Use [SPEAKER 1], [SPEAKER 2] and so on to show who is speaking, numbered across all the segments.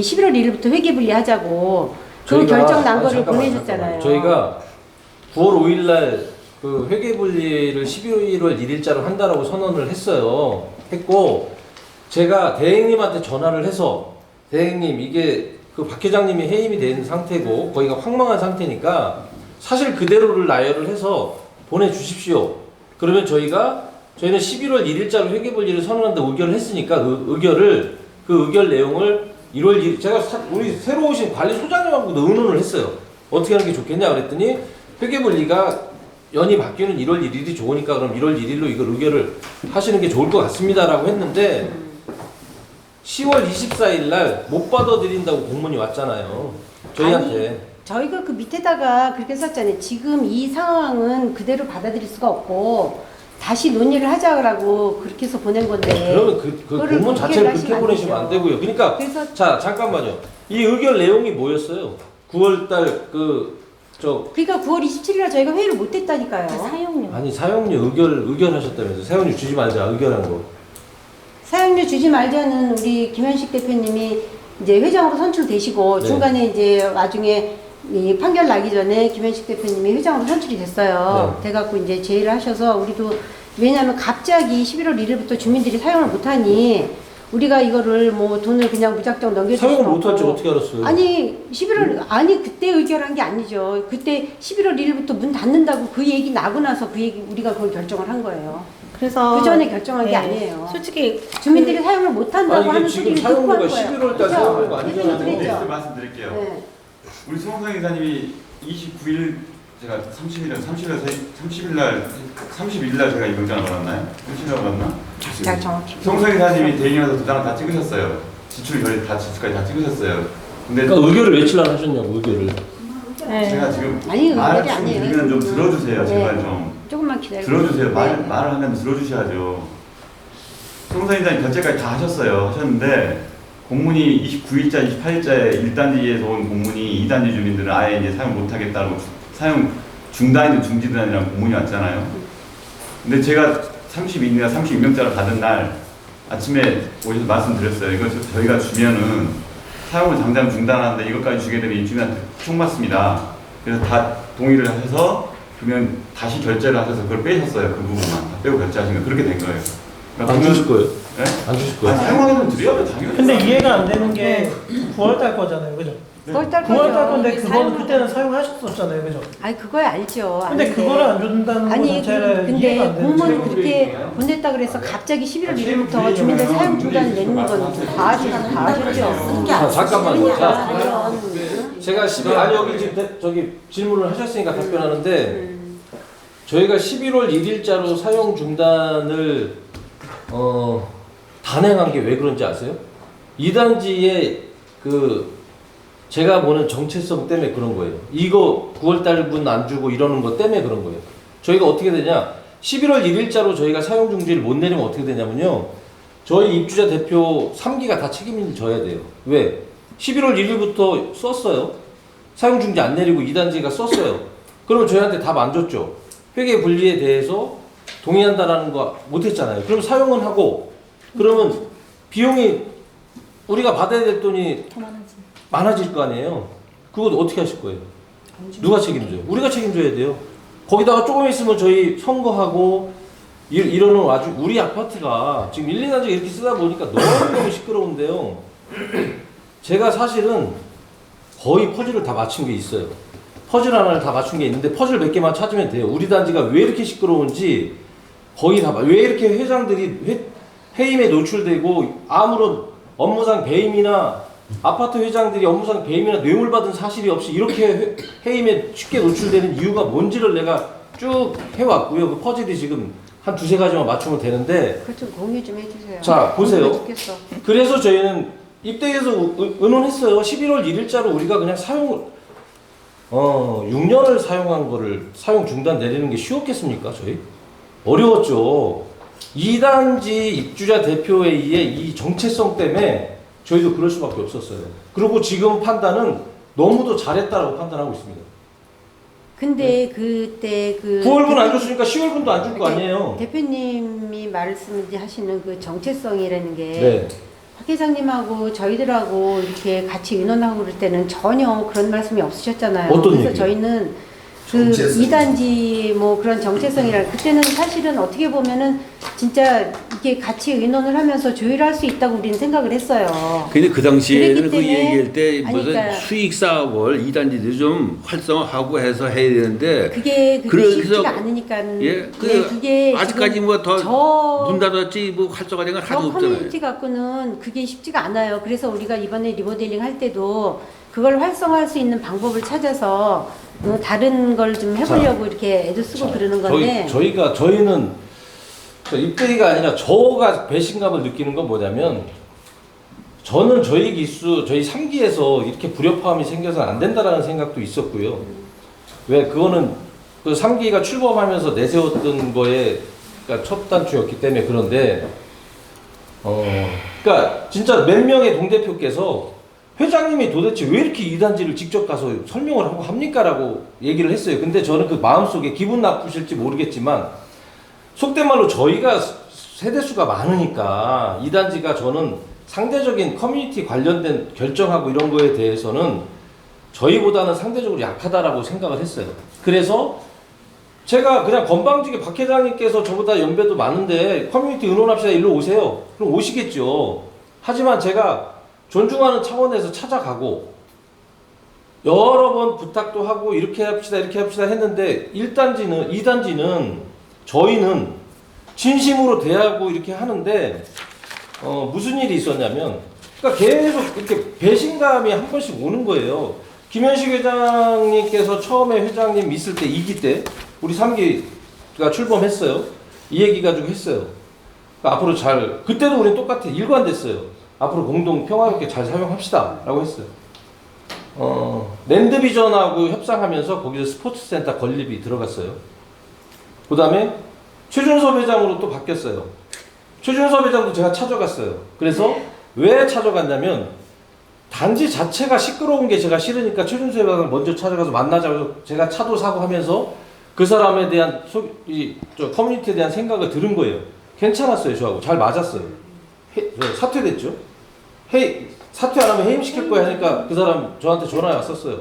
[SPEAKER 1] 11월 1일부터 회계 분리하자고 그 결정 난 거를 보내셨잖아요.
[SPEAKER 2] 저희가 9월 5일 날그 회계 분리를 11월 1일자로 한다라고 선언을 했어요. 했고 제가 대행님한테 전화를 해서 대행님 이게 그 박 회장님이 해임이 된 상태고 거기가 황망한 상태니까 사실 그대로를 나열을 해서 보내주십시오. 그러면 저희는 11월 1일자로 회계 분리를 선언한다 의결을 했으니까 그 의결 내용을 1월 1일 제가 우리 새로 오신 관리소장님하고도 의논을 했어요. 어떻게 하는 게 좋겠냐 그랬더니 회계 분리가 연이 바뀌는 1월 1일이 좋으니까 그럼 1월 1일로 이걸 의결을 하시는 게 좋을 것 같습니다라고 했는데 10월 24일 날 못 받아들인다고 공문이 왔잖아요. 저희한테.
[SPEAKER 1] 아니, 저희가 그 밑에다가 그렇게 썼잖아요. 지금 이 상황은 그대로 받아들일 수가 없고 다시 논의를 하자고 그렇게 해서 보낸 건데.
[SPEAKER 2] 그러면 그 공문 자체를 그렇게 보내시면 안 되고요. 그러니까 자 잠깐만요. 이 의결 내용이 뭐였어요? 9월달
[SPEAKER 1] 그러니까 9월 27일에 저희가 회의를 못했다니까요.
[SPEAKER 3] 사용료.
[SPEAKER 2] 아니 사용료 의결하셨다면서 사용료 주지 말자 의결한 거.
[SPEAKER 1] 사용료 주지 말자는 우리 김현식 대표님이 이제 회장으로 선출되시고
[SPEAKER 2] 네.
[SPEAKER 1] 중간에 이제 나중에 이 판결 나기 전에 김현식 대표님이 회장으로 선출이 됐어요.
[SPEAKER 2] 네.
[SPEAKER 1] 돼갖고 이제 제의를 하셔서 우리도 왜냐하면 갑자기 11월 1일부터 주민들이 사용을 못하니 우리가 이거를 뭐 돈을 그냥 무작정 넘겨줄 수는
[SPEAKER 2] 사용을
[SPEAKER 1] 없고.
[SPEAKER 2] 못할지 어떻게 알았어요?
[SPEAKER 1] 아니 그때 의결한 게 아니죠. 그때 11월 1일부터 문 닫는다고 그 얘기 나고 나서 그 얘기 우리가 그걸 결정을 한 거예요.
[SPEAKER 3] 그래서
[SPEAKER 1] 그 전에 결정한 게 아니에요.
[SPEAKER 3] 솔직히
[SPEAKER 1] 주민들이 사용을 못한다고 하는
[SPEAKER 2] 지금
[SPEAKER 1] 소리를 듣고 한
[SPEAKER 2] 사용료가
[SPEAKER 1] 거예요.
[SPEAKER 2] 11월 달 사용료가 아니잖아요.
[SPEAKER 1] 그랬죠?
[SPEAKER 4] 말씀드릴게요.
[SPEAKER 1] 네.
[SPEAKER 4] 우리 송성 기사님이 29일 제가 30일 날 제가 이 문자를 받았나요? 30일 날 받았나?
[SPEAKER 1] 자, 정확히.
[SPEAKER 4] 송성 기사님이 대행해서 도장을 다 찍으셨어요. 지출까지 다 찍으셨어요. 근데
[SPEAKER 2] 그러니까 의결을 며칠 날 하셨냐고 의결을.
[SPEAKER 3] 네.
[SPEAKER 4] 제가 지금
[SPEAKER 1] 아니,
[SPEAKER 4] 말
[SPEAKER 1] 의결이 아니에요.
[SPEAKER 4] 드리면 좀 들어주세요.
[SPEAKER 1] 네.
[SPEAKER 4] 제발 좀
[SPEAKER 1] 조금만 기다려.
[SPEAKER 4] 들어주세요. 말을
[SPEAKER 1] 네.
[SPEAKER 4] 하면 들어주셔야죠. 송성 기사님 결제까지 다 하셨는데 공문이 29일자, 28일자에 1단지에서 온 공문이 2단지 주민들은 아예 이제 사용 못하겠다고 사용 중단이든 중지단이라는 공문이 왔잖아요. 근데 제가 32명짜리 받은 날 아침에 오셔서 말씀드렸어요. 이거 저희가 주면은 사용을 당장 중단하는데 이것까지 주게 되면 입주민한테 총 맞습니다. 그래서 다 동의를 하셔서 그러면 다시 결제를 하셔서 그걸 빼셨어요. 그 부분만 다 빼고 결제하신 거 그렇게 된 거예요. 그러니까
[SPEAKER 2] 안 주실 거예요?
[SPEAKER 4] 네?
[SPEAKER 2] 안 주실 거예요?
[SPEAKER 4] 사용하면 드려요, 당연히.
[SPEAKER 5] 근데 이해가 안 되는 게 9월 달 거잖아요, 그죠?
[SPEAKER 1] 9월 달
[SPEAKER 5] 9월 달
[SPEAKER 1] 거죠.
[SPEAKER 5] 건데 그거는 그때는 사용하셨었잖아요, 그죠?
[SPEAKER 1] 아니 그거야 알죠.
[SPEAKER 5] 근데
[SPEAKER 1] 아는데.
[SPEAKER 5] 그거를 안 준다는 거
[SPEAKER 1] 아니
[SPEAKER 5] 자체를
[SPEAKER 1] 근데
[SPEAKER 5] 이해가 안 되는
[SPEAKER 1] 공문을
[SPEAKER 5] 거죠.
[SPEAKER 1] 그렇게 보냈다 그래서 갑자기 11월 1일부터 주민들 사용 중단을 내는 건 다 아셨죠.
[SPEAKER 2] 잠깐만요. 자,
[SPEAKER 1] 그런
[SPEAKER 2] 제가 아니 여기 지금 저기 질문을 하셨으니까 답변하는데 저희가 11월 1일자로 사용 중단을 단행한 게 왜 그런지 아세요? 2단지에 제가 보는 정체성 때문에 그런 거예요. 이거 9월 달분 안 주고 이러는 것 때문에 그런 거예요. 저희가 어떻게 되냐? 11월 1일자로 저희가 사용 중지를 못 내리면 어떻게 되냐면요. 저희 입주자 대표 3기가 다 책임을 져야 돼요. 왜? 11월 1일부터 썼어요. 사용 중지 안 내리고 2단지가 썼어요. 그러면 저희한테 답 안 줬죠. 회계 분리에 대해서 동의한다라는 거 못했잖아요. 그럼 사용은 하고 그러면 비용이 우리가 받아야 될 돈이
[SPEAKER 3] 더 많아지.
[SPEAKER 2] 많아질 거 아니에요. 그거 어떻게 하실 거예요? 누가 책임져요? 우리가 책임져야 돼요. 거기다가 조금 있으면 저희 선거하고 이러는 와중 우리 아파트가 지금 1, 2단지 이렇게 쓰다 보니까 너무너무 시끄러운데요. 제가 사실은 거의 퍼즐을 다 맞춘 게 있어요. 퍼즐 하나를 다 맞춘 게 있는데 퍼즐 몇 개만 찾으면 돼요. 우리 단지가 왜 이렇게 시끄러운지 거의 다 왜 이렇게 회장들이 해임에 노출되고 아무런 업무상 배임이나 아파트 회장들이 업무상 배임이나 뇌물받은 사실이 없이 이렇게 해임에 쉽게 노출되는 이유가 뭔지를 내가 쭉 해왔고요. 그 퍼즐이 지금 한 두세 가지만 맞추면 되는데
[SPEAKER 1] 그걸 좀 공유 좀 해주세요.
[SPEAKER 2] 자 보세요.
[SPEAKER 1] 죽겠어.
[SPEAKER 2] 그래서 저희는 입대해서 의논했어요. 11월 1일자로 우리가 그냥 6년을 사용한 거를 사용 중단 내리는 게 쉬웠겠습니까? 저희? 어려웠죠. 2단지 입주자 대표회의의 이 정체성 때문에 저희도 그럴 수밖에 없었어요. 그리고 지금 판단은 너무도 잘했다라고 판단하고 있습니다.
[SPEAKER 1] 근데 그때
[SPEAKER 2] 9월분 안 줬으니까 10월분도 안 줄 거 아니에요.
[SPEAKER 1] 대표님이 말씀하시는 그 정체성이라는 게
[SPEAKER 2] 네.
[SPEAKER 1] 박 회장님하고 저희들하고 이렇게 같이 의논하고 그럴 때는 전혀 그런 말씀이 없으셨잖아요.
[SPEAKER 2] 어떤
[SPEAKER 1] 그래서
[SPEAKER 2] 얘기요?
[SPEAKER 1] 저희는 그
[SPEAKER 3] 정체성.
[SPEAKER 1] 2단지 뭐 그런 정체성이라 그때는 사실은 어떻게 보면은 진짜 이게 같이 의논을 하면서 조율할 수 있다고 우리는 생각을 했어요.
[SPEAKER 6] 근데 그 당시에는
[SPEAKER 1] 그랬기
[SPEAKER 6] 그
[SPEAKER 1] 때문에
[SPEAKER 6] 얘기할 때
[SPEAKER 1] 아니,
[SPEAKER 6] 무슨
[SPEAKER 1] 그러니까
[SPEAKER 6] 수익 사업을 2단지들이 좀 활성화하고 해서 해야 되는데
[SPEAKER 1] 그게
[SPEAKER 6] 그래서-
[SPEAKER 1] 쉽지가 않으니까
[SPEAKER 6] 예,
[SPEAKER 1] 그게
[SPEAKER 6] 아직까지
[SPEAKER 1] 지금
[SPEAKER 6] 뭐 더
[SPEAKER 1] 저
[SPEAKER 6] 문 닫았지 뭐 활성화된 건
[SPEAKER 1] 저
[SPEAKER 6] 하나도 없잖아요.
[SPEAKER 1] 커뮤니티 갖고는 그게 쉽지가 않아요. 그래서 우리가 이번에 리모델링 할 때도 그걸 활성화할 수 있는 방법을 찾아서 다른 걸 좀 해보려고 이렇게 애도 쓰고 그러는 건데
[SPEAKER 2] 저희는 입대기가 아니라 저가 배신감을 느끼는 건 뭐냐면 저는 저희 기수 저희 3기에서 이렇게 불협화음이 생겨서 안 된다라는 생각도 있었고요. 왜 그거는 그 3기가 출범하면서 내세웠던 거에 그러니까 첫 단추였기 때문에 그런데 그러니까 진짜 몇 명의 동대표께서 회장님이 도대체 왜 이렇게 이단지를 직접 가서 설명을 하고 합니까? 라고 얘기를 했어요. 근데 저는 그 마음속에 기분 나쁘실지 모르겠지만 속된 말로 저희가 세대수가 많으니까 이단지가 저는 상대적인 커뮤니티 관련된 결정하고 이런 거에 대해서는 저희보다는 상대적으로 약하다라고 생각을 했어요. 그래서 제가 그냥 건방지게 박 회장님께서 저보다 연배도 많은데 커뮤니티 의논합시다 일로 오세요. 그럼 오시겠죠. 하지만 제가 존중하는 차원에서 찾아가고 여러 번 부탁도 하고 이렇게 합시다 했는데 1단지는 2단지는 저희는 진심으로 대하고 이렇게 하는데 무슨 일이 있었냐면 그러니까 계속 이렇게 배신감이 한 번씩 오는 거예요. 김현식 회장님께서 처음에 회장님 있을 때 2기 때 우리 3기가 출범했어요. 이 얘기 가지고 했어요. 그러니까 앞으로 그때도 우리는 똑같아 일관됐어요. 앞으로 공동 평화롭게 잘 사용합시다 라고 했어요. 랜드비전하고 협상하면서 거기서 스포츠센터 건립이 들어갔어요. 그 다음에 최준섭 회장으로 또 바뀌었어요. 최준섭 회장도 제가 찾아갔어요. 그래서 왜 찾아갔냐면 단지 자체가 시끄러운 게 제가 싫으니까 최준섭 회장을 먼저 찾아가서 만나자고 제가 차도 사고 하면서 그 사람에 대한 커뮤니티에 대한 생각을 들은 거예요. 괜찮았어요. 저하고 잘 맞았어요. 사퇴됐죠. 사퇴 안 하면 해임시킬 거야 하니까 그 사람 저한테 전화가 왔었어요.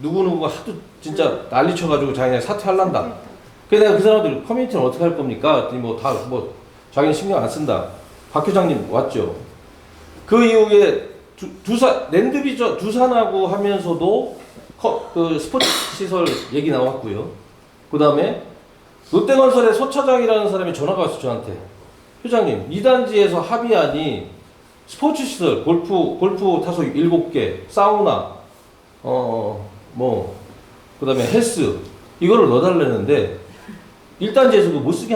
[SPEAKER 2] 누구누구가 하도 진짜 난리 쳐가지고 자기네 사퇴할란다. 그래서 내가 그 사람들 커뮤니티는 어떻게 할 겁니까? 자기는 신경 안 쓴다. 박 회장님 왔죠. 그 이후에 랜드비전 두산하고 하면서도 그 스포츠 시설 얘기 나왔고요. 그 다음에 롯데건설의 서 차장이라는 사람이 전화가 왔어 저한테. 회장님 2단지에서 합의안이 스포츠 시설, 골프 타소 7개, 사우나, 그 다음에 헬스, 이거를 넣어달라는데, 1단지에서 그거 못 쓰게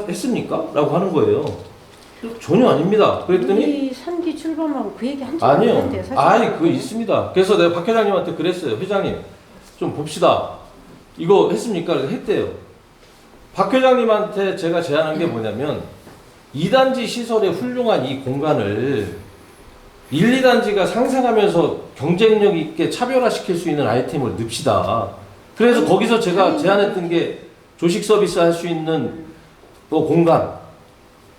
[SPEAKER 2] 했습니까? 라고 하는 거예요. 전혀 아닙니다. 그랬더니,
[SPEAKER 1] 우리 3기 출범하고 그 얘기 한 적이
[SPEAKER 2] 아니요.
[SPEAKER 1] 없는데요. 사실.
[SPEAKER 2] 그거 있습니다. 그래서 내가 박 회장님한테 그랬어요. 회장님, 좀 봅시다. 이거 했습니까? 그래서 했대요. 박 회장님한테 제가 제안한 게 뭐냐면, 2단지 시설의 훌륭한 이 공간을 1, 2단지가 상생하면서 경쟁력 있게 차별화시킬 수 있는 아이템을 넣읍시다. 그래서 거기서 제가 제안했던 게 조식 서비스 할 수 있는 공간,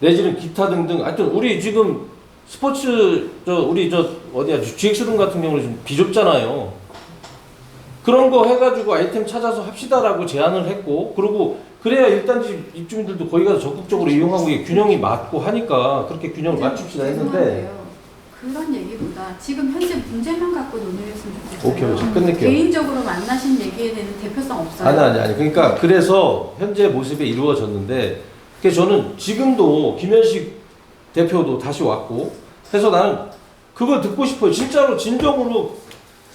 [SPEAKER 2] 내지는 기타 등등. 하여튼 우리 지금 스포츠, GX룸 같은 경우는 좀 비좁잖아요. 그런 거 해가지고 아이템 찾아서 합시다라고 제안을 했고, 그리고 그래야 1단지 입주민들도 거기 가서 적극적으로 이용하고 균형이 맞고 하니까 그렇게 균형을 맞춥시다 했는데.
[SPEAKER 7] 죄송한데요. 그런 얘기보다 지금 현재 문제만 갖고 논의를 했으면 좋겠어요.
[SPEAKER 2] 오케이, 끝낼게요.
[SPEAKER 7] 개인적으로 만나신 얘기에 대한 대표성 없어요.
[SPEAKER 2] 아니. 그러니까 그래서 현재 모습이 이루어졌는데, 그래서 저는 지금도 김현식 대표도 다시 왔고, 해서 나는 그걸 듣고 싶어요. 진짜로 진정으로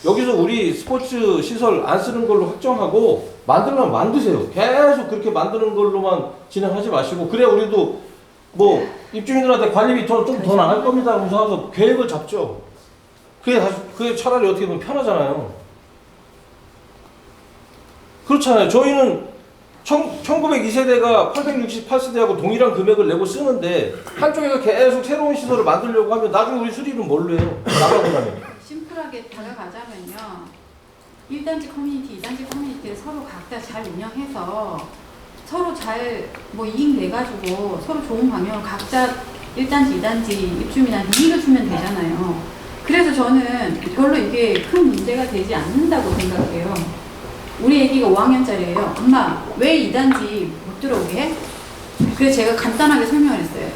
[SPEAKER 2] 여기서 우리 스포츠 시설 안 쓰는 걸로 확정하고 만들려면 만드세요. 계속 그렇게 만드는 걸로만 진행하지 마시고, 그래 우리도 입주민들한테 관리비 좀 더 나갈 겁니다 하면서 계획을 잡죠. 그게 차라리 어떻게 보면 편하잖아요. 그렇잖아요. 저희는 1902세대가 868세대하고 동일한 금액을 내고 쓰는데 한쪽에서 계속 새로운 시설을 만들려고 하면 나중에 우리 수리는 뭘로 해요? 나가고 나면.
[SPEAKER 7] 심플하게 다가가자면요. 1단지 커뮤니티, 2단지 커뮤니티를 서로 각자 잘 운영해서 서로 잘 이익 내가지고 서로 좋은 방향을 각자 1단지, 2단지 입주민한테 이익을 주면 되잖아요. 그래서 저는 별로 이게 큰 문제가 되지 않는다고 생각해요. 우리 애기가 5학년짜리예요. 엄마, 왜 2단지 못 들어오게 해? 그래서 제가 간단하게 설명을 했어요.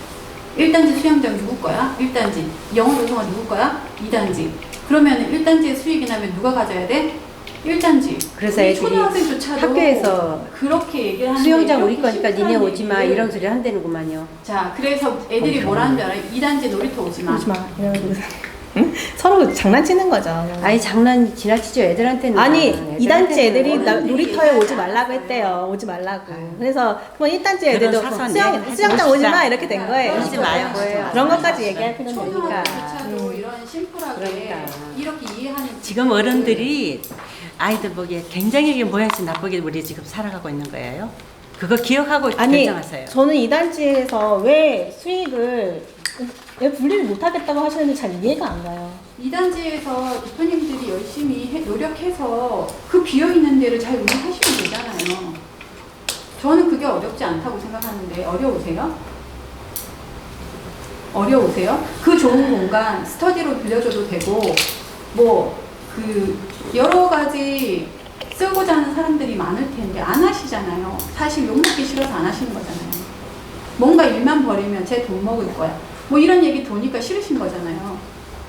[SPEAKER 7] 1단지 수영장 누구 거야? 1단지. 영어 조성아 누구 거야? 2단지. 그러면 1단지에 수익이 나면 누가 가져야 돼? 1단지.
[SPEAKER 1] 그래서 애들이
[SPEAKER 7] 초등학생조차도
[SPEAKER 1] 학교에서
[SPEAKER 7] 그렇게 얘기를 하는데
[SPEAKER 1] 수영장 우리
[SPEAKER 7] 이렇게
[SPEAKER 1] 거니까 니네
[SPEAKER 7] 심플한
[SPEAKER 1] 오지 마
[SPEAKER 7] 얘기를.
[SPEAKER 1] 이런 소리 한다는구만요.
[SPEAKER 7] 자, 그래서 애들이 뭐라는 줄 알아요? 2단지 놀이터 오지 마.
[SPEAKER 3] 하지 마. 이러고 응? 서로 장난치는 거죠.
[SPEAKER 1] 아니 장난 지나치죠. 애들한테는.
[SPEAKER 3] 아니,
[SPEAKER 1] 애들한테는
[SPEAKER 3] 2단지 애들이
[SPEAKER 7] 어른들이
[SPEAKER 3] 놀이터에 오지
[SPEAKER 7] 얘기하지
[SPEAKER 3] 말라고
[SPEAKER 7] 않았어요.
[SPEAKER 3] 했대요. 오지 말라고. 그래서 뭐 1단지 애들도
[SPEAKER 8] 사소한 얘기는 하지
[SPEAKER 3] 수영장 오지 마
[SPEAKER 8] 맙시다.
[SPEAKER 3] 이렇게 된 거예요.
[SPEAKER 8] 하지 마요.
[SPEAKER 3] 그런 것까지 얘기할 필요는 없으니까.
[SPEAKER 7] 초등학교조차도 이런 심플하게
[SPEAKER 1] 그러니까.
[SPEAKER 7] 이렇게 이해하는
[SPEAKER 8] 지금 어른들이 아이들 보기에 굉장히 이게 뭐야지 나쁘게 우리 지금 살아가고 있는 거예요. 그거 기억하고
[SPEAKER 3] 아니,
[SPEAKER 8] 결정하세요.
[SPEAKER 3] 저는 2단지에서 왜 수익을 왜 분리를 못 하겠다고 하시는지 잘 이해가 안 가요.
[SPEAKER 7] 2단지에서 대표님들이 열심히 노력해서 그 비어있는 데를 잘 운영하시면 되잖아요. 저는 그게 어렵지 않다고 생각하는데 어려우세요? 어려우세요? 그 좋은 공간 스터디로 빌려줘도 되고 뭐 그 여러 가지 쓰고자 하는 사람들이 많을 텐데 안 하시잖아요. 사실 욕먹기 싫어서 안 하시는 거잖아요. 뭔가 일만 벌이면 제 돈 먹을 거야. 뭐 이런 얘기 도니까 싫으신 거잖아요.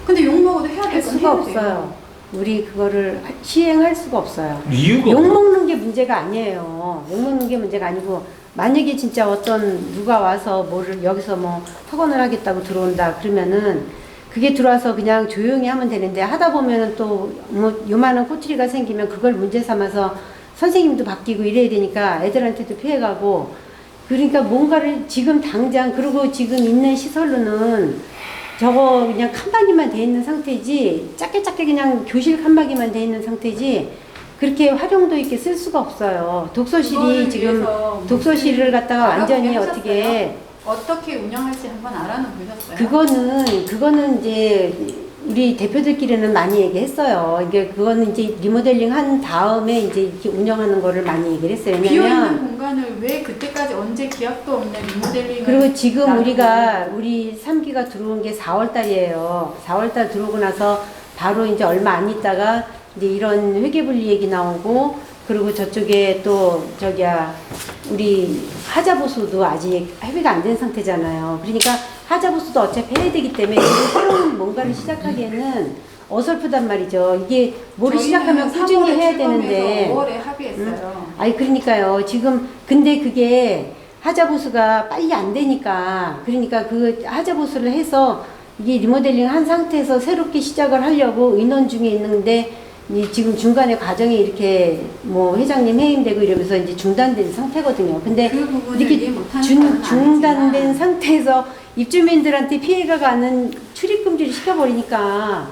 [SPEAKER 7] 근데 욕먹어도 해야
[SPEAKER 1] 할
[SPEAKER 7] 될 건
[SPEAKER 1] 수가
[SPEAKER 7] 해야 돼요.
[SPEAKER 1] 없어요. 우리 그거를 시행할 수가 없어요.
[SPEAKER 2] 이유가
[SPEAKER 1] 욕 먹는 게 문제가 아니에요. 욕 먹는 게 문제가 아니고 만약에 진짜 어떤 누가 와서 뭐를 여기서 뭐 학원을 하겠다고 들어온다 그러면은 그게 들어와서 그냥 조용히 하면 되는데 하다 보면은 또 뭐 요만한 꼬투리가 생기면 그걸 문제 삼아서 선생님도 바뀌고 이래야 되니까 애들한테도 피해가고 그러니까 뭔가를 지금 당장 그리고 지금 있는 시설로는 저거 그냥 칸막이만 돼 있는 상태지 작게 그냥 교실 칸막이만 돼 있는 상태지 그렇게 활용도 있게 쓸 수가 없어요. 독서실이
[SPEAKER 7] 그거를
[SPEAKER 1] 지금
[SPEAKER 7] 위해서
[SPEAKER 1] 독서실을 갖다가 완전히
[SPEAKER 7] 알아보게
[SPEAKER 1] 어떻게
[SPEAKER 7] 하셨어요? 어떻게 운영할지 한번 알아는 보셨어요?
[SPEAKER 1] 그거는 이제 우리 대표들끼리는 많이 얘기했어요. 이게 그거는 이제 리모델링 한 다음에 이제 이렇게 운영하는 거를 많이 얘기를 했어요.
[SPEAKER 7] 비어있는
[SPEAKER 1] 왜냐면
[SPEAKER 7] 공간을 왜 그때까지 언제 기약도 없는 리모델링을
[SPEAKER 1] 그리고 지금
[SPEAKER 7] 놔두고
[SPEAKER 1] 우리 3기가 들어온 게 4월 달이에요. 4월 달 들어오고 나서 바로 이제 얼마 안 있다가 이제 이런 회계분리 얘기 나오고 그리고 저쪽에 또 우리 하자보수도 아직 합의가 안 된 상태잖아요. 그러니까 하자보수도 어차피 해야 되기 때문에 새로운 뭔가를 시작하기에는 어설프단 말이죠. 이게 뭐를 시작하면 꾸준히 해야 되는데.
[SPEAKER 7] 5월에 합의했어요.
[SPEAKER 1] 아니 그러니까요. 지금 근데 그게 하자보수가 빨리 안 되니까 그러니까 그 하자보수를 해서 이게 리모델링 한 상태에서 새롭게 시작을 하려고 의논 중에 있는데 이 지금 중간에 과정이 이렇게 뭐 회장님 해임되고 이러면서 이제 중단된 상태거든요. 근데
[SPEAKER 7] 그 부분을
[SPEAKER 1] 이렇게
[SPEAKER 7] 이해 못하는 사람은
[SPEAKER 1] 중단된
[SPEAKER 7] 아니지만
[SPEAKER 1] 상태에서 입주민들한테 피해가 가는 출입금지를 시켜버리니까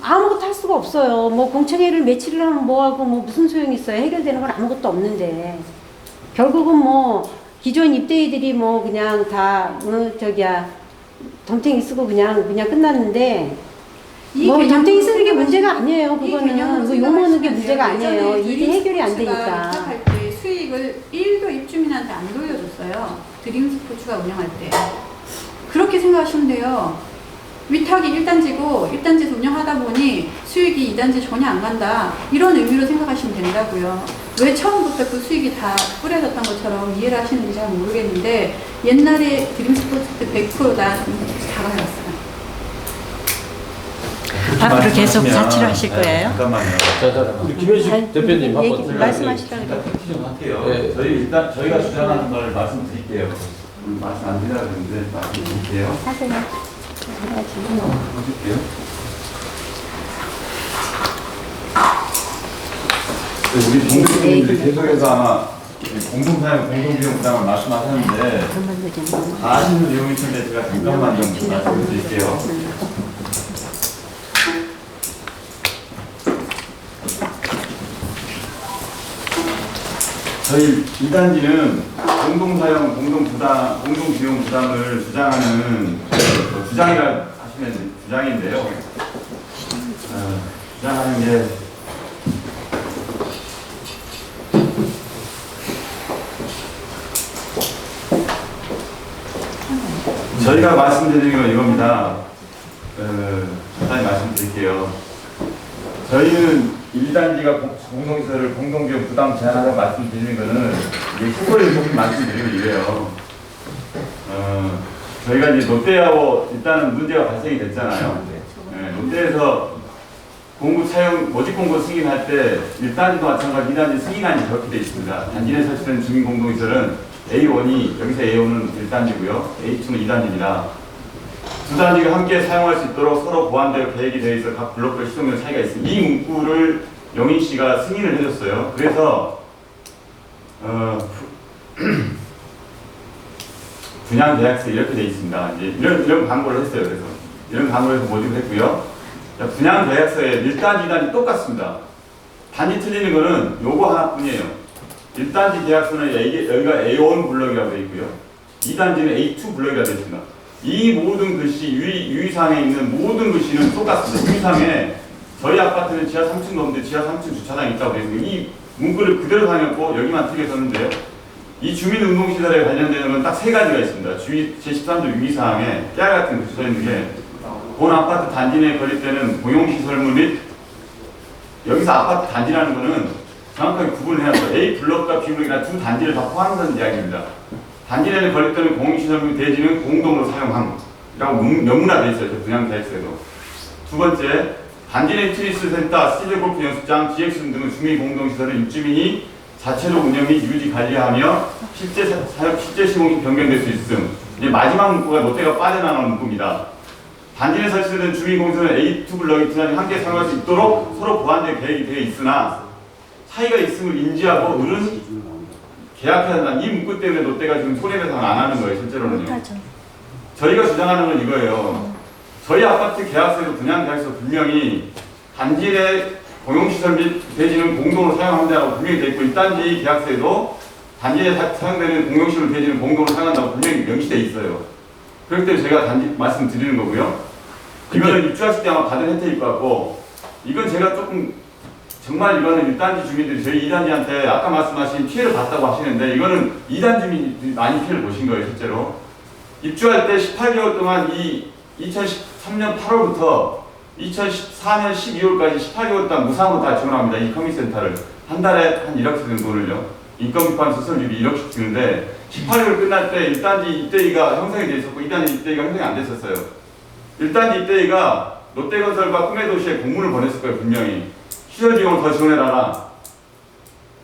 [SPEAKER 1] 아무것도 할 수가 없어요. 뭐 공청회를 며칠을 하면 뭐하고 뭐 무슨 소용이 있어요. 해결되는 건 아무것도 없는데 결국은 뭐 기존 입대이들이 뭐 그냥 다 덤탱이 쓰고 그냥 끝났는데 뭐 덤탱이 쓰는 게 문제가 아니에요. 그거는 뭐 욕먹는 게 문제가 아니에요. 이게 해결이 안 되니까.
[SPEAKER 7] 시작할 때 수익을 1도 입주민한테 안 돌려줬어요. 드림 스포츠가 운영할 때. 그렇게 생각하시면 돼요. 위탁이 1단지고 1단지에서 운영하다 보니 수익이 2단지 전혀 안 간다. 이런 의미로 생각하시면 된다고요. 왜 처음부터 그 수익이 다 뿌려졌던 것처럼 이해를 하시는지 잘 모르겠는데 옛날에 드림 스포츠 때 100% 다 가져갔어요.
[SPEAKER 8] 앞으로 계속 자치를 하실 거예요?
[SPEAKER 4] 잠깐만요.
[SPEAKER 2] 자, 우리 김현식
[SPEAKER 1] 아니,
[SPEAKER 2] 대표님
[SPEAKER 1] 얘기
[SPEAKER 2] 한번
[SPEAKER 1] 말씀하시라고
[SPEAKER 4] 일단 팩트 좀 할게요.
[SPEAKER 2] 네.
[SPEAKER 4] 저희가 주장하는 걸 말씀드릴게요. 말씀 안 드리려고 했는데 말씀드릴게요.
[SPEAKER 1] 하세요.
[SPEAKER 4] 보실게요. 우리 동대표님들이 계속해서 아마 공동사용, 공동비용 부담을 말씀하셨는데 다 아시는 내용일 텐데 제가 잠깐만 좀 말씀드릴게요. 저희 2단지는 공동사용, 공동비용 부담을 주장하는 주장이라 하시면 주장인데요. 주장하는 게 저희가 말씀드리는 건 이겁니다. 간단히 말씀드릴게요. 저희는 1단지가 공동시설을 공동비용 부담 제한하라고 말씀드리는 거는 이게 후보적인 말씀드리고 이래요. 저희가 이제 롯데하고 일단은 문제가 발생이 됐잖아요. 네, 롯데에서 공구 차용 모집 공고 승인할 때 1단지도 마찬가지 2단지 승인안이 그렇게 되어 있습니다. 단지 내 설치된 주민공동시설은 A1이 여기서 A1은 1단지고요. A2는 2단지입니다. 두 단지가 함께 사용할 수 있도록 서로 보완되어 계획이 되어 있어 각 블록별 시동률 차이가 있습니다. 이 문구를 영인 씨가 승인을 해줬어요. 그래서 분양 계약서 이렇게 되어 있습니다. 이제 이런 광고를 했어요. 그래서 이런 광고를 해서 모집을 했고요. 자, 분양 계약서에 1단지, 2단지 똑같습니다. 단지 틀리는 거는 요거 하나뿐이에요. 1단지 계약서는 여기가 A1 블럭이라고 되어 있고요. 2단지는 A2 블럭이라고 되어 있습니다. 이 모든 글씨, 유의사항에 있는 모든 글씨는 똑같습니다. 유의사항에 저희 아파트는 지하 3층 넘는데 지하 3층 주차장이 있다고 되어 있습니다. 이 문구를 그대로 사용했고 여기만 틀게 썼는데요. 이 주민운동시설에 관련되는 건 딱 세 가지가 있습니다. 제13조 유의사항에 깨알 같은 글씨 써 있는 게 본 아파트 단지 내에 건립되는 공용시설물 및 여기서 아파트 단지라는 거는 정확하게 구분을 해야 돼요. A 블럭과 B 블럭이나 두 단지를 다 포함하는 이야기입니다. 단지 내에 건립되는 공용시설물 대지는 공동으로 사용함이라고 명문화되어 있어요. 분양 계획서에도. 두 번째, 단지 내 테니스 센터, 스틸 골프 연습장, GX 등은 주민 공동시설을 입주민이 자체로 운영 및 유지 관리하며 실제 시공이 변경될 수 있음. 이제 마지막 문구가 롯데가 빠져나가는 문구입니다. 단지 내 설치된 주민 공동시설은 A2 블럭이 두 단지 함께 사용할 수 있도록 서로 보완될 계획이 되어 있으나 차이가 있음을 인지하고 을은 계약해야 한다. 이 문구 때문에 롯데가 지금 손해배상 안 하는 거예요. 실제로는요.
[SPEAKER 3] 못하죠.
[SPEAKER 4] 저희가 주장하는 건 이거예요. 저희 아파트 계약서에도 분양 계약서 분명히 단지 내 공용시설 및 대지는 공동으로 사용한다고 분명히 되어 있고 이 단지 계약서에도 단지 내 사용되는 공용시설 대지는 공동으로 사용한다고 분명히 명시되어 있어요. 그렇기 때문에 제가 단지 말씀드리는 거고요. 이거는 입주하실 때 아마 받은 혜택일 것 같고 이건 제가 조금 정말 이거는 1단지 주민들이 저희 2단지한테 아까 말씀하신 피해를 봤다고 하시는데 이거는 2단 주민들이 많이 피해를 보신 거예요. 실제로. 입주할 때 18개월 동안 이 2013년 8월부터 2014년 12월까지 18개월 동안 무상으로 다 지원합니다. 이 커뮤니센터를. 한 달에 한 1억씩 드는 돈을요. 인건비 포함 수설료비 1억씩 주는데 18개월 끝날 때 1단지 입대위가 형성이 돼 있었고 2단지 입대위가 형성이 안 됐었어요. 1단지 입대위가 롯데건설과 꿈의도시에 공문을 보냈을 거예요. 분명히. 시설 비용을 더 지원해달라.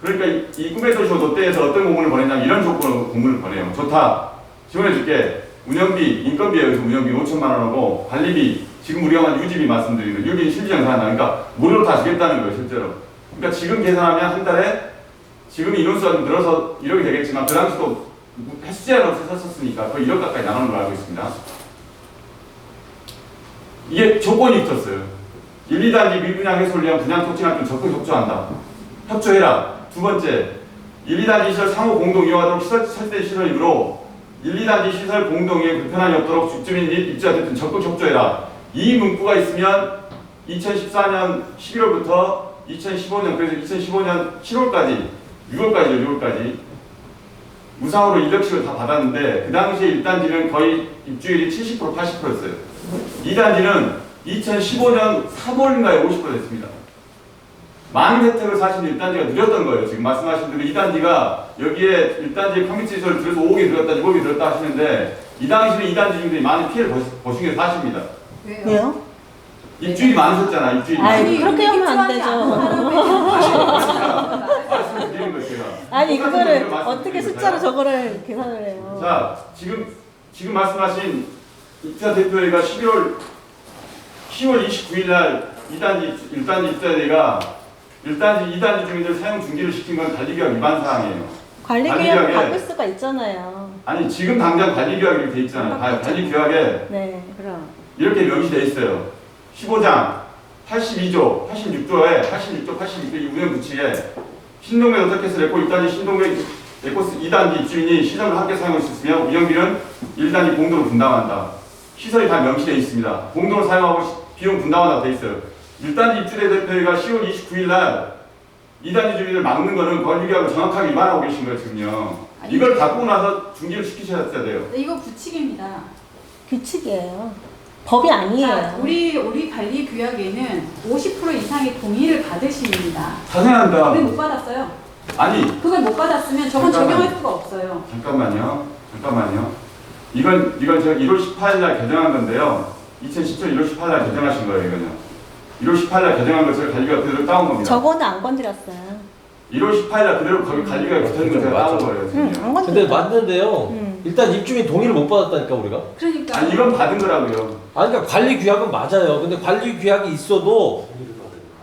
[SPEAKER 4] 그러니까 이 꿈의도시 롯데에서 어떤 공문을 보냈냐면 이런 조건으로 공문을 보내요. 좋다. 지원해줄게. 운영비, 인건비에 의해서 운영비 5천만 원하고 관리비, 지금 우리가 한 유지비 말씀드리는 유비 실지정산한다. 그러니까 무료로 다 주겠다는 거예요. 실제로. 그러니까 지금 계산하면 한 달에 지금 인원수가 좀 늘어서 1억이 되겠지만 그 당시도 횟수제한으로 썼었으니까 거의 1억 가까이 나가는 걸로 알고 있습니다. 이게 조건이 붙었어요. 1, 2단지 미분양 해소를 위한 분양 토지랑 적극 협조한다. 협조해라. 두 번째, 1, 2단지 시설 상호 공동 이용하도록 설대 시설이므로 1, 2단지 시설 공동이에 불편함이 없도록 입주민 및 입주자들 적극 협조해라. 이 문구가 있으면 2014년 11월부터 2015년 그래서 2015년 7월까지 6월까지 무상으로 1억씩을 다 받았는데 그 당시에 1단지는 거의 입주율이 70% 80%였어요. 2단지는 2015년 3월인가에 50% 됐습니다. 많은 혜택을 사실 1단지가 누렸던 거예요. 지금 말씀하신 대로 2단지가 여기에 1단지 커뮤니티 시설을 들여서 5억이 들었다 6억이 들었다 하시는데 이 당시는 2단지 주민들이 많은 피해를 보신 게 사실입니다.
[SPEAKER 3] 왜요?
[SPEAKER 4] 입주인이 많으셨잖아. 입주인이.
[SPEAKER 3] 아니, 그렇게 하면 안 되죠.
[SPEAKER 4] 말씀드리는 거예요, 제가.
[SPEAKER 3] 아니
[SPEAKER 4] 똑같은
[SPEAKER 3] 그거를
[SPEAKER 4] 거를 말씀드리는
[SPEAKER 3] 어떻게
[SPEAKER 4] 거예요.
[SPEAKER 3] 숫자로 저거를 계산을 해요?
[SPEAKER 4] 자, 지금 말씀하신 입자 대표회가 10월 29일 날 1단지 입자대회가 1단지, 2단지 주민들 사용 중지를 시킨 건 관리규약 위반 사항이에요.
[SPEAKER 3] 관리규약
[SPEAKER 4] 관리규약에-
[SPEAKER 3] 바꿀 수가 있잖아요.
[SPEAKER 4] 아니, 지금 당장 관리규약이 돼 있잖아요. 관리규약에
[SPEAKER 3] 네.
[SPEAKER 1] 그럼.
[SPEAKER 4] 이렇게 명시돼 있어요. 15장 82조, 86조에 86조, 86조 이 운영 규칙에 신동면 어떻게서 레코 1단지 신동면 레코스 2단지 입주민이 시설을 함께 사용할 수 있으며 운영비는 1단지 공동으로 분담한다. 시설이 다 명시되어 있습니다. 공동으로 사용하고 비용 분담한다고 되어 있어요. 1단지 입주대표회가 10월 29일 날 2단지 주민을 막는 거는 권리규약을 정확하게 위반하고 계신 거예요, 지금요.
[SPEAKER 7] 아니,
[SPEAKER 4] 이걸 바꾸고 나서 중지를 시키셔야 돼요.
[SPEAKER 7] 이거 부칙입니다.
[SPEAKER 3] 규칙이에요. 법이
[SPEAKER 7] 자,
[SPEAKER 3] 아니에요.
[SPEAKER 7] 우리 관리 규약에는 50% 이상의 동의를 받으십니다.
[SPEAKER 4] 자세한다.
[SPEAKER 7] 왜 못 받았어요?
[SPEAKER 4] 아니
[SPEAKER 7] 그걸 못 받았으면 저건
[SPEAKER 4] 잠깐만요.
[SPEAKER 7] 적용할 수가 없어요.
[SPEAKER 4] 잠깐만요. 이건 제가 1월 18일 날 개정한 건데요. 2017년 1월 18일 날 개정하신 거예요, 이거는. 1월 18일 날 개정한 것을 관리가 그대로 따온 겁니다.
[SPEAKER 3] 저거는 안 건드렸어요.
[SPEAKER 4] 1월 18일 날 그대로 거기 관리가 붙어있는 거 제가 따온 거예요, 지금.
[SPEAKER 3] 안 건드렸어요.
[SPEAKER 2] 근데 맞는데요. 일단 입주민 동의를 못 받았다니까 우리가.
[SPEAKER 7] 그러니까
[SPEAKER 4] 아니 이건 받은 거라고요.
[SPEAKER 2] 아니 그러니까 관리 규약은 맞아요. 근데 관리 규약이 있어도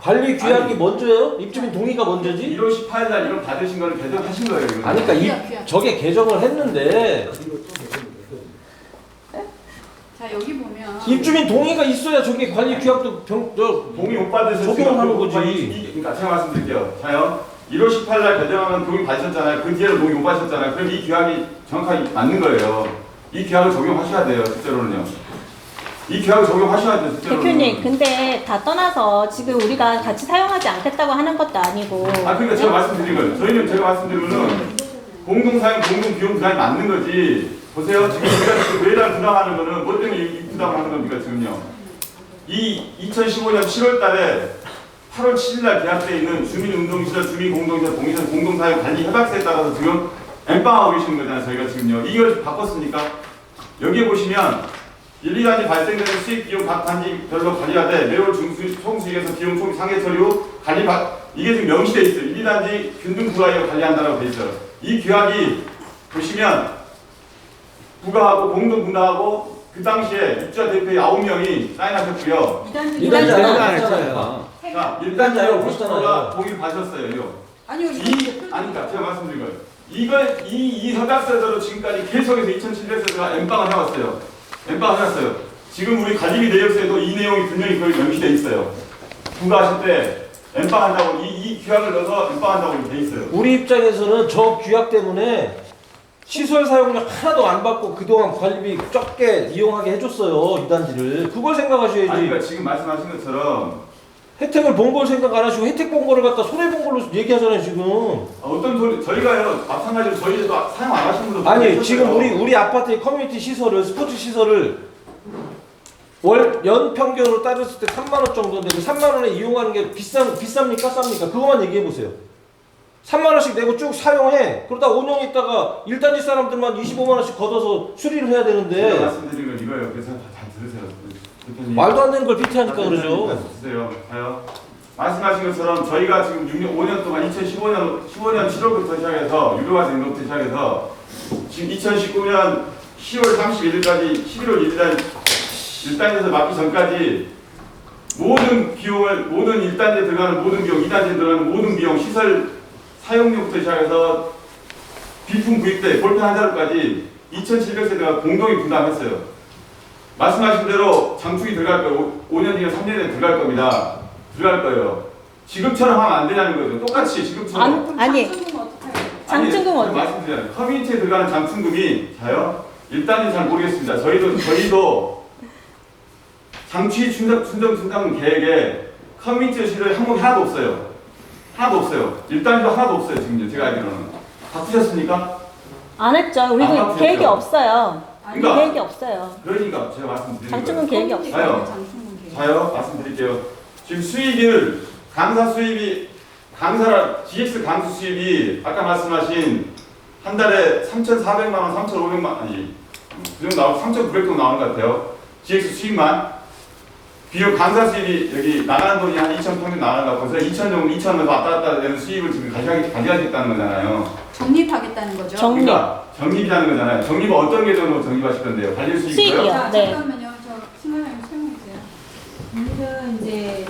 [SPEAKER 2] 관리 규약이
[SPEAKER 4] 아니,
[SPEAKER 2] 먼저예요? 입주민 동의가 먼저지?
[SPEAKER 4] 1월 18일 날 이건 받으신 거를 개정하신 거예요, 이거는.
[SPEAKER 2] 아니 그러니까
[SPEAKER 7] 규약.
[SPEAKER 2] 저게 개정을 했는데
[SPEAKER 7] 자 여기 보면
[SPEAKER 2] 입주민 동의가 있어야 저게 관리 규약도
[SPEAKER 4] 동의 못 받으셨으면
[SPEAKER 2] 적용하는
[SPEAKER 4] 그
[SPEAKER 2] 거지.
[SPEAKER 4] 그러니까 제가 말씀드릴게요. 자요. 1월 18일 날 개정하면 동의 받으셨잖아요. 그 뒤에는 동의 못 받으셨잖아요. 그럼 이 규약이 정확하게 맞는 거예요. 이 규약을 적용하셔야 돼요, 실제로는요. 이 규약을 적용하셔야 돼요, 실제로는.
[SPEAKER 3] 대표님, 근데 다 떠나서 지금 우리가 같이 사용하지 않겠다고 하는 것도 아니고.
[SPEAKER 4] 아, 그러니까 제가 말씀드린 거예요. 저희는 제가 말씀드린 거는 공동사용, 공동비용 부담이 맞는 거지. 보세요. 지금 우리가 지금 매달 부담하는 거는 뭐 때문에 이 부담하는 겁니까, 지금요? 이 2015년 7월 달에 8월 7일 날 계약되어 있는 주민운동시설, 주민공동시설, 동시설, 공동사용 관리 협약서에 따라서 지금 엠빵하고 계시는 거잖아요, 저희가 지금요. 이걸 바꿨습니까? 여기에 보시면 1, 2단지 발생되는 수익 비용 각 단지별로 관리하되 매월 중수익 총수익에서 비용 총 상해 처리 후 관리 이게 지금 명시되어 있어요. 1, 2단지 균등 부가하여 관리한다라고 되어 있어요. 이 규약이 보시면 부가하고 공동 분담하고 그 당시에 입주자 대표의 9명이 사인하셨고요.
[SPEAKER 2] 이단지
[SPEAKER 6] 안 했잖아요.
[SPEAKER 4] 자,
[SPEAKER 2] 일단 자요, 그렇잖아요.
[SPEAKER 4] 1단지가 동의를 받으셨어요. 이거.
[SPEAKER 7] 아니요
[SPEAKER 4] 아니까 제가 말씀드린 거예요. 이걸 이 협약서대로 지금까지 계속해서 2700세대가 엠빵을 해왔어요. 엠빵을 해왔어요. 지금 우리 관리비 내역서에도 이 내용이 분명히 거기 명시되어 있어요. 부가하실 때 엠빵한다고 이 규약을 넣어서 엠빵한다고 돼 있어요.
[SPEAKER 2] 우리 입장에서는 저 규약 때문에 시설 사용료 하나도 안 받고 그동안 관리비 적게 이용하게 해줬어요, 이 단지를. 그걸 생각하셔야지.
[SPEAKER 4] 아니 그러니까 지금 말씀하신 것처럼
[SPEAKER 2] 혜택을 본 걸 생각 안 하시고 혜택 본 거를 갖다 손해 본 걸로 얘기하잖아요, 지금.
[SPEAKER 4] 어떤 소리 저희가요 마찬가지로 저희도 사용 안 하신 분도
[SPEAKER 2] 아니
[SPEAKER 4] 계셨어요.
[SPEAKER 2] 지금 우리 아파트의 커뮤니티 시설을 스포츠 시설을 연 평균으로 따졌을 때 3만 원 정도인데 그 3만 원에 이용하는 게 비쌉니까 쌉니까? 그것만 얘기해 보세요. 3만 원씩 내고 쭉 사용해. 그러다 5년 있다가 1단지 사람들만 25만 원씩 걷어서 수리를 해야
[SPEAKER 4] 제가
[SPEAKER 2] 되는데
[SPEAKER 4] 말씀드린 건 이거예요. 그래서 잘 들으세요. 대표님.
[SPEAKER 2] 말도 안 되는 걸 비트하니까 그러죠.
[SPEAKER 4] 주세요. 가요. 말씀하신 것처럼 저희가 지금 5년 동안 15년 7월부터 시작해서 유료화 된 것부터 시작해서 지금 2019년 10월 31일까지 11월 1단에서 막기 전까지 모든 비용을 모든 1단지에 들어가는 모든 비용, 2단지에 들어가는 모든 비용, 시설 사용료부터 시작해서 비품 구입 때 볼펜 한 자루까지 2,700세대가 공동이 분담했어요. 말씀하신 대로 장축이 들어갈 거예요. 5년 뒤에 3년 뒤에 들어갈 겁니다. 들어갈 거예요. 지금처럼 하면 안 되냐는 거죠. 똑같이 지금처럼.
[SPEAKER 3] 아니,
[SPEAKER 7] 장충은 어떻게 해요?
[SPEAKER 3] 장충금 어디?
[SPEAKER 4] 말씀드려요. 커뮤니티에 들어가는 장충금이 자요. 일단은 잘 모르겠습니다. 저희도 장취 충당 계획에 커뮤니티 실을 항목이 하나도 없어요. 하나도 없어요. 일단도 하나도 없어요. 지금 제가 알기로는. 바꾸셨습니까?
[SPEAKER 3] 안 했죠.
[SPEAKER 4] 안
[SPEAKER 3] 우리도
[SPEAKER 4] 바꾸셨죠?
[SPEAKER 3] 계획이 없어요.
[SPEAKER 4] 그러니까.
[SPEAKER 3] 계획이 없어요.
[SPEAKER 4] 그러니까 제가 말씀드린
[SPEAKER 3] 장충금
[SPEAKER 4] 거예요.
[SPEAKER 3] 계획이 없어요.
[SPEAKER 4] 자요.
[SPEAKER 7] 장충은 계획.
[SPEAKER 4] 자요. 말씀드릴게요. 지금 수익을 강사 수입이 GX 강수 수입이 아까 말씀하신 한 달에 3,400만 원, 3,500만 아니 그 정도 나오고 3,900 정도 나오는 것 같아요. GX 수입만 비용 강사 수입이 여기 나가는 돈이 한 2,000 평균 나가는 것 같고 그래서 2,000 정도 2,000에서 왔다 갔다 되는 수입을 지금 가져가겠다는 거잖아요.
[SPEAKER 7] 적립하겠다는 거죠.
[SPEAKER 4] 그러니까 적립이라는 거잖아요. 적립은 어떤 계정으로 적립하실 건데요? 관리 수익이요?
[SPEAKER 3] 수익이요.
[SPEAKER 7] 자,
[SPEAKER 3] 네.
[SPEAKER 7] 잠깐만요. 저 신관장님 설명해주세요.
[SPEAKER 9] 우리는 이제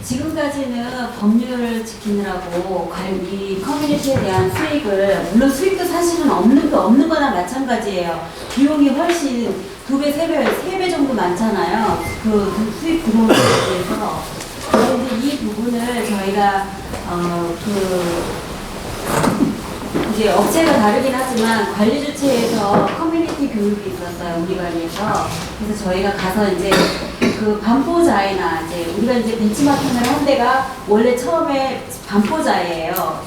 [SPEAKER 9] 지금까지는 법률을 지키느라고 이 커뮤니티에 대한 수익을 물론 수익도 사실은 없는 거나 마찬가지예요. 비용이 훨씬 2배, 3배 정도 많잖아요. 그 수익 들어오는 거에 대해서. 그런데 이 부분을 저희가 이제 업체가 다르긴 하지만 관리 주체에서 커뮤니티 교육이 있었어요. 우리 관리에서. 그래서 저희가 가서 이제 그 반포자이나 이제 우리가 이제 벤치마킹을 한 데가 원래 처음에 반포자이예요.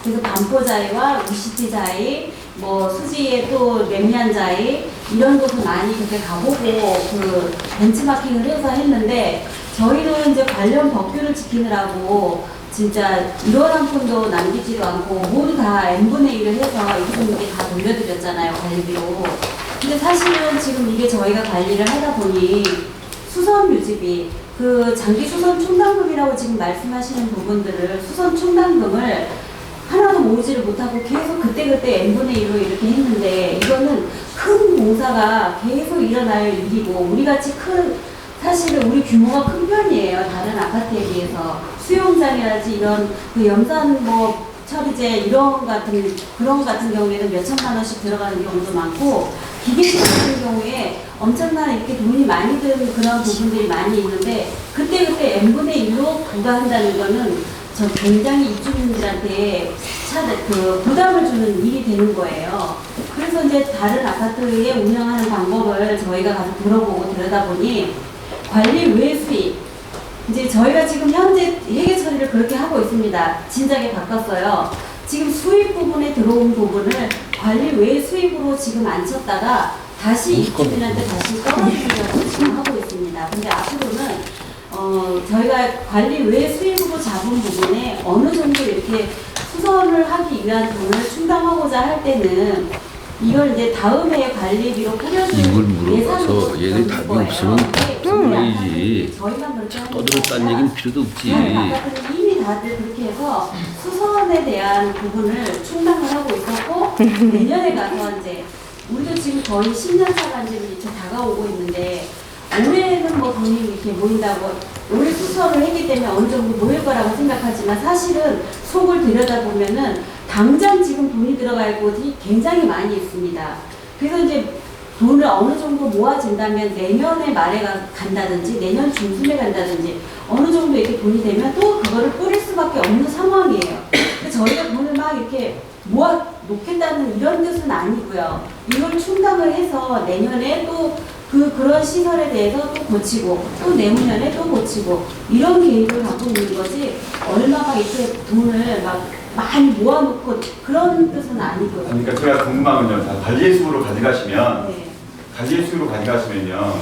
[SPEAKER 9] 그래서 반포자이와 우시티자이 뭐 수지에 또 램리안자이 이런 곳을 많이 그렇게 가보고 그 벤치마킹을 해서 했는데 저희는 이제 관련 법규를 지키느라고 진짜 1원 한 푼도 남기지도 않고 모두 다 n분의 1을 해서 이 분께 다 돌려드렸잖아요, 관리비로. 근데 사실은 지금 이게 저희가 관리를 하다 보니 수선 유지비, 그 장기 수선 충당금이라고 지금 말씀하시는 부분들을 수선 충당금을 하나도 모으지를 못하고 계속 그때그때 n분의 1로 이렇게 했는데 이거는 큰 공사가 계속 일어날 일이고 우리같이 사실은 우리 규모가 큰 편이에요. 다른 아파트에 비해서. 수영장이라든지 이런 그 염산 뭐 처리제 그런 같은 경우에는 몇 천만 원씩 들어가는 경우도 많고 기계식 같은 경우에 엄청난 이렇게 돈이 많이 드는 그런 부분들이 많이 있는데 그때그때 n분의 1로 부과한다는 거는 저 굉장히 입주민들한테 부담을 주는 일이 되는 거예요. 그래서 이제 다른 아파트에 운영하는 방법을 저희가 가서 들어보고 들여다보니 관리 외 수익, 이제 저희가 지금 현재 회계 처리를 그렇게 하고 있습니다. 진작에 바꿨어요. 지금 수익 부분에 들어온 부분을 관리 외 수익으로 지금 안 쳤다가 다시 입주민한테 다시 떨어지려고 지금 하고 있습니다. 근데 앞으로는 저희가 관리 외 수익으로 잡은 부분에 어느 정도 이렇게 수선을 하기 위한 돈을 충당하고자 할 때는 이걸 이제 다음 해 관리비로 뿌려주는
[SPEAKER 6] 이걸 물어봐서 얘들이 답이 없으면 그래야지.
[SPEAKER 9] 저희만 그렇게
[SPEAKER 6] 떠들었다는 얘기는 필요도 없지.
[SPEAKER 9] 아까는 이미 다들 그렇게 해서 수선에 대한 부분을 충당을 하고 있었고 내년에 가서 이제 우리도 지금 거의 10년 차가 이제 다가오고 있는데 올해는 뭐 돈이 이렇게 모인다고 올해 수선을 했기 때문에 어느 정도 모일 거라고 생각하지만 사실은 속을 들여다보면은 당장 지금 돈이 들어갈 곳이 굉장히 많이 있습니다. 그래서 이제 돈을 어느 정도 모아진다면 내년에 말에 간다든지 내년 중순에 간다든지 어느 정도 이렇게 돈이 되면 또 그거를 뿌릴 수밖에 없는 상황이에요. 저희가 돈을 막 이렇게 모아 놓겠다는 이런 뜻은 아니고요. 이걸 충당을 해서 내년에 또 그런 시설에 대해서 또 고치고 또 내후년에 또 고치고 이런 계획을 갖고 있는 거지 얼마가 이렇게 돈을 막 많이 모아놓고 그런 뜻은 아니고요.
[SPEAKER 4] 그러니까 제가 궁금한 건요. 자, 관리의 수로 가져가시면
[SPEAKER 9] 네.
[SPEAKER 4] 관리의 수로 가져가시면요.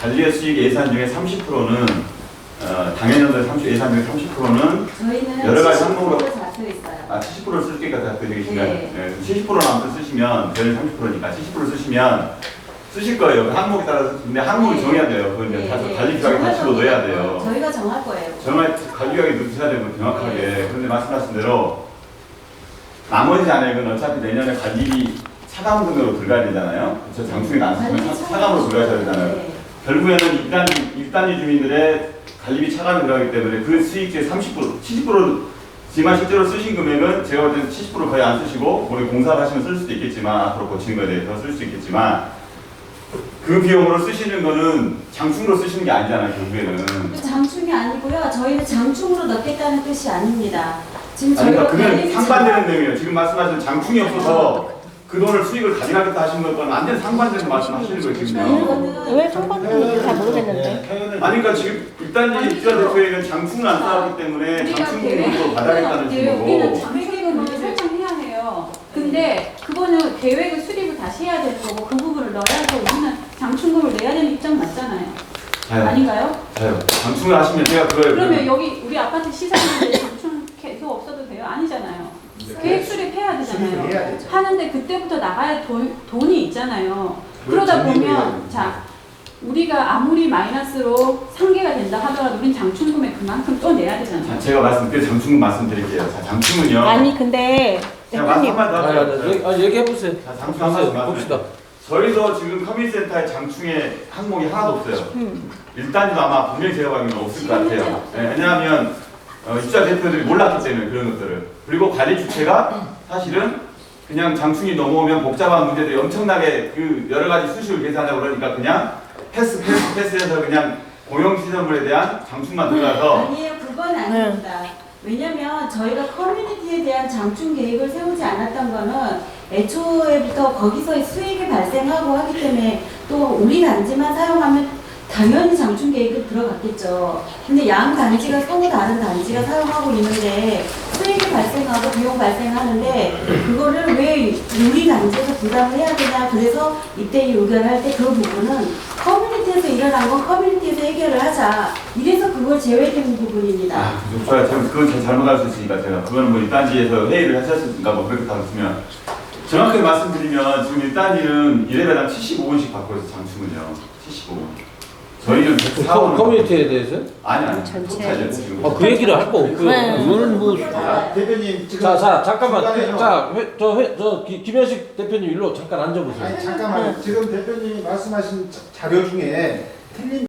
[SPEAKER 4] 관리의 수익 예산 중에 30%는 당연연도 예산 중에 30%는
[SPEAKER 9] 저희는
[SPEAKER 4] 여러 가지 항목으로
[SPEAKER 9] 잡혀 있어요.
[SPEAKER 4] 70%를 쓸 때까지 잡혀 계신가요?
[SPEAKER 9] 네.
[SPEAKER 4] 70%는 아무튼 쓰시면 저희 30%니까 70% 쓰시면 쓰실 거예요. 그 항목에 따라서. 근데 항목을
[SPEAKER 9] 네.
[SPEAKER 4] 정해야 돼요. 그건
[SPEAKER 9] 네,
[SPEAKER 4] 가서
[SPEAKER 9] 네.
[SPEAKER 4] 관리비하게 다 집어넣어야 돼요.
[SPEAKER 9] 저희가 정할 거예요.
[SPEAKER 4] 정말 관리비하게 넣으셔야 되고 정확하게. 그런데 말씀하신 대로 나머지 잔액은 어차피 내년에 관리비 차감 등으로 들어가야 되잖아요. 저 장충에 안 쓰면 차감으로 들어가셔야 되잖아요.
[SPEAKER 9] 네.
[SPEAKER 4] 결국에는 1단지 주민들의 관리비 차감이 들어가기 때문에 그 수익 중에 30%, 70%지만 실제로 쓰신 금액은 제가 볼 때는 70% 거의 안 쓰시고 우리 공사를 하시면 쓸 수도 있겠지만 앞으로 고치는 거에 대해서 쓸 수 있겠지만 그 비용으로 쓰시는 거는 장충으로 쓰시는 게 아니잖아요, 결국에는.
[SPEAKER 9] 장충이 아니고요. 저희는 장충으로 넣겠다는 뜻이 아닙니다. 지금
[SPEAKER 4] 아니,
[SPEAKER 9] 저희가
[SPEAKER 4] 그러니까 그건
[SPEAKER 9] 관리비
[SPEAKER 4] 상반되는 내용이에요. 지금 말씀하신 장충이 없어서 그 돈을 수익을 가져가겠다 하신 것과는 완전 상반돼서 말씀하시는 거예요, 지금요.
[SPEAKER 3] 왜 상관없는지 잘 모르겠는데.
[SPEAKER 4] 아니, 그러니까 지금 일단 입주자 대표에는 장충을 안 쌓았기 때문에 장충 금액으로 받아야겠다는
[SPEAKER 7] 우리는
[SPEAKER 4] 식으로.
[SPEAKER 7] 장계획을 설정해야 해요. 근데 그거는 계획을 수립을 다시 해야 되는 거고 그 부분을 넣어야서 우리는 장충금을 내야 되는 입장 맞잖아요. 아닌가요?
[SPEAKER 4] 자요. 장충을 하시면 제가 그거예요.
[SPEAKER 7] 그러면 여기 우리 아파트 시설인데 장충 계속 없어도 돼요? 아니잖아요. 계획 수립해야 되잖아요. 하는데 그때부터 나가야 돈이 있잖아요. 그러다 보면 자 우리가 아무리 마이너스로 상계가 된다 하더라도 우린 장충금에 그만큼 또 내야 되잖아요.
[SPEAKER 4] 제가 장충금 말씀드릴게요. 자, 장충은요.
[SPEAKER 3] 아니 근데
[SPEAKER 4] 제가 말씀
[SPEAKER 3] 대표님
[SPEAKER 4] 한번 더 할게요.
[SPEAKER 2] 얘기해보세요.
[SPEAKER 4] 자, 장충 한 말씀
[SPEAKER 2] 봅시다.
[SPEAKER 4] 저희도 지금 커뮤니티센터에 장충의 항목이 하나도 없어요. 일단도 아마 분명히 제가 보기에는 없을 것 같아요. 네, 왜냐하면 입주자 대표들이 몰랐기 때문에 그런 것들을. 그리고 관리 주체가 사실은 그냥 장충이 넘어오면 복잡한 문제들이 엄청나게 그 여러 가지 수식을 계산하고 그러니까 그냥 패스해서 그냥 공용시설물에 대한 장충만 들어가서
[SPEAKER 9] 아니에요. 그건 아닙니다. 왜냐면 저희가 커뮤니티에 대한 장충 계획을 세우지 않았던 거는 애초에부터 거기서 수익이 발생하고 하기 때문에 또 우리 단지만 사용하면 당연히 장충 계획이 들어갔겠죠. 근데 양 단지가 서로 다른 단지가 사용하고 있는데 수익이 발생하고 비용 발생하는데 그거를 왜 우리 단지에서 부담을 해야 되냐. 그래서 이때 의견할 때 그 부분은 커뮤니티에서 일어난 건 커뮤니티에서 해결을 하자. 이래서 그걸 제외된 부분입니다.
[SPEAKER 4] 아, 좋아요. 그건 제가 잘못할 수 있으니까 제가 그거는 뭐 일단지에서 회의를 하셨으니까 뭐 그렇게 다루시면 정확하게 말씀드리면 지금 일단지는 1회당 75원씩 받고 있어요. 장충은요. 75원. 저희는 104원.
[SPEAKER 2] 커뮤니티에 대해서요?
[SPEAKER 4] 아니
[SPEAKER 1] 전체.
[SPEAKER 4] 토탈이요, 지금.
[SPEAKER 2] 그 얘기를 할 거 없고요.
[SPEAKER 3] 네.
[SPEAKER 6] 그거는 뭐
[SPEAKER 10] 대표님 지금
[SPEAKER 2] 자 잠깐만.
[SPEAKER 10] 중간에요.
[SPEAKER 2] 김현식 대표님 일로 잠깐 앉아보세요.
[SPEAKER 10] 아니 잠깐만 지금 대표님이 말씀하신 자료 중에 틀린